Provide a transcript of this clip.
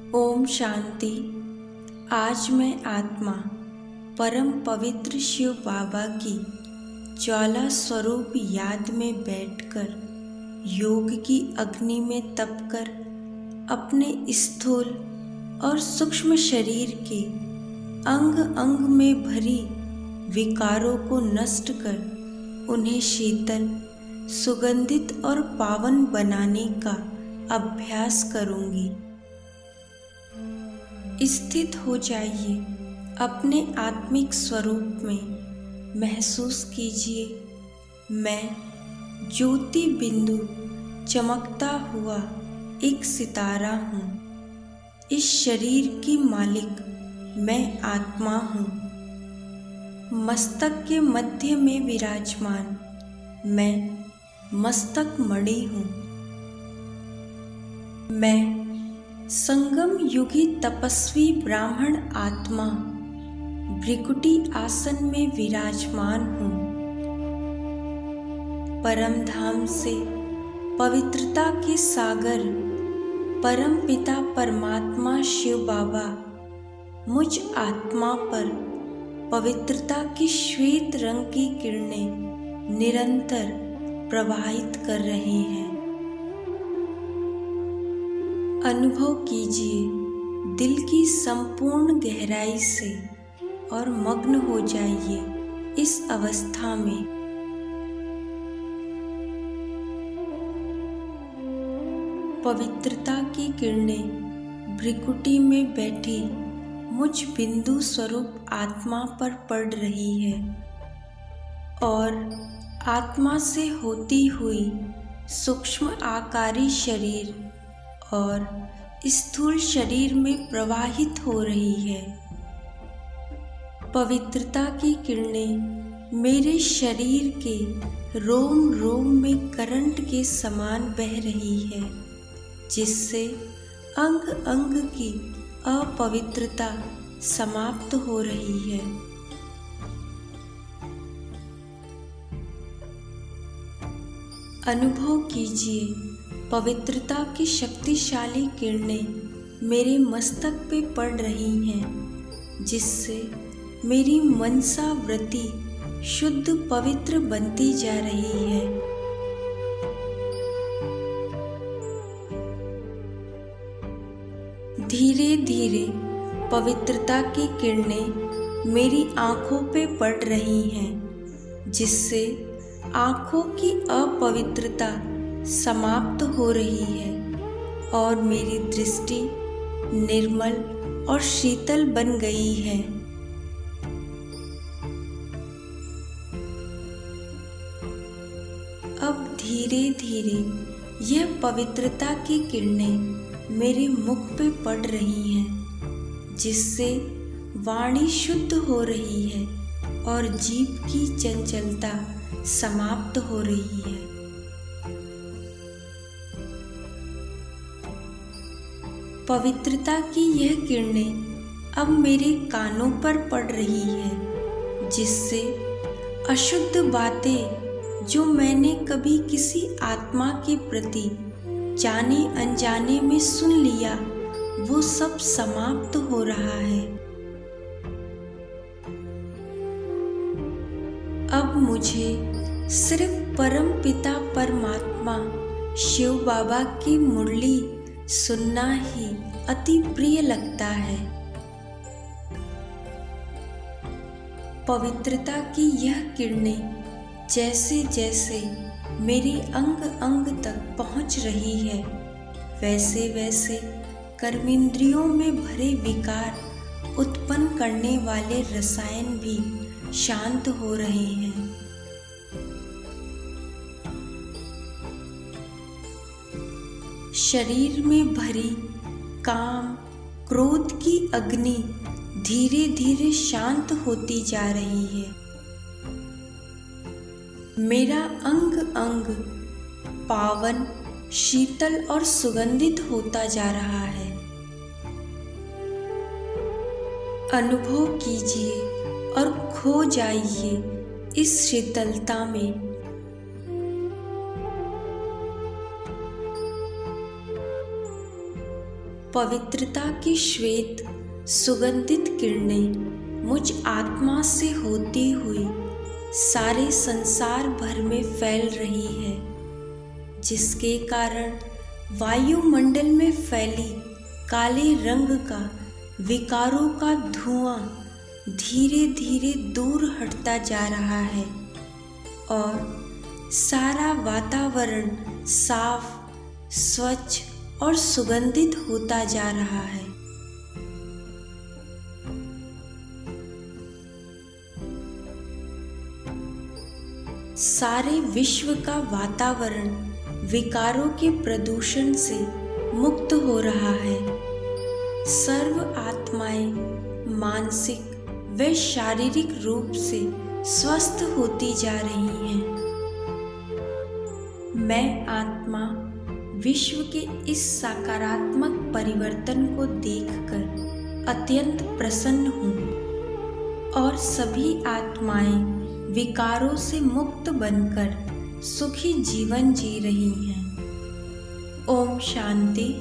ओम शांति। आज मैं आत्मा परम पवित्र शिव बाबा की ज्वाला स्वरूप याद में बैठकर योग की अग्नि में तपकर अपने स्थूल और सूक्ष्म शरीर के अंग अंग में भरी विकारों को नष्ट कर उन्हें शीतल, सुगंधित और पावन बनाने का अभ्यास करूंगी। स्थित हो जाइए, अपने आत्मिक स्वरूप में महसूस कीजिए मैं ज्योति बिंदु चमकता हुआ एक सितारा हूँ। इस शरीर की मालिक मैं आत्मा हूँ। मस्तक के मध्य में विराजमान मैं मस्तक मणि हूँ। मैं संगम युगी तपस्वी ब्राह्मण आत्मा भृकुटी आसन में विराजमान हूँ। परम धाम से पवित्रता के सागर परम पिता परमात्मा शिव बाबा मुझ आत्मा पर पवित्रता की श्वेत रंग की किरणें निरंतर प्रवाहित कर रहे हैं। अनुभव कीजिए दिल की संपूर्ण गहराई से और मग्न हो जाइए इस अवस्था में। पवित्रता की किरणें भृकुटी में बैठी मुझ बिंदु स्वरूप आत्मा पर पड़ रही है और आत्मा से होती हुई सूक्ष्म आकारी शरीर और स्थूल शरीर में प्रवाहित हो रही है। पवित्रता की किरणें मेरे शरीर के रोम रोम में करंट के समान बह रही है, जिससे अंग अंग की अपवित्रता समाप्त हो रही है। अनुभव कीजिए पवित्रता की शक्तिशाली किरणें मेरे मस्तक पे पड़ रही हैं, जिससे मेरी मनसा वृत्ति शुद्ध पवित्र बनती जा रही है। धीरे धीरे पवित्रता की किरणें मेरी आँखों पे पड़ रही हैं, जिससे आँखों की अपवित्रता समाप्त हो रही है और मेरी दृष्टि निर्मल और शीतल बन गई है। अब धीरे धीरे यह पवित्रता की किरणें मेरे मुख पे पड़ रही हैं, जिससे वाणी शुद्ध हो रही है और जीभ की चंचलता समाप्त हो रही है। पवित्रता की यह किरणें अब मेरे कानों पर पड़ रही है, जिससे अशुद्ध बातें जो मैंने कभी किसी आत्मा के प्रति जाने अनजाने में सुन लिया, वो सब समाप्त हो रहा है। अब मुझे सिर्फ परम पिता परमात्मा शिव बाबा की मुरली सुनना ही अति प्रिय लगता है। पवित्रता की यह किरणें जैसे जैसे मेरे अंग अंग तक पहुंच रही है, वैसे वैसे कर्मेंद्रियों में भरे विकार उत्पन्न करने वाले रसायन भी शांत हो रहे हैं। शरीर में भरी काम क्रोध की अग्नि धीरे धीरे शांत होती जा रही है। मेरा अंग अंग पावन, शीतल और सुगंधित होता जा रहा है। अनुभव कीजिए और खो जाइए इस शीतलता में। पवित्रता की श्वेत सुगंधित किरणें मुझ आत्मा से होती हुई सारे संसार भर में फैल रही है, जिसके कारण वायुमंडल में फैली काले रंग का विकारों का धुआं धीरे धीरे दूर हटता जा रहा है और सारा वातावरण साफ, स्वच्छ और सुगंधित होता जा रहा है। सारे विश्व का वातावरण विकारों के प्रदूषण से मुक्त हो रहा है। सर्व आत्माएं मानसिक व शारीरिक रूप से स्वस्थ होती जा रही हैं। मैं आत्मा विश्व के इस सकारात्मक परिवर्तन को देखकर अत्यंत प्रसन्न हूँ और सभी आत्माएं विकारों से मुक्त बनकर सुखी जीवन जी रही हैं। ओम शांति।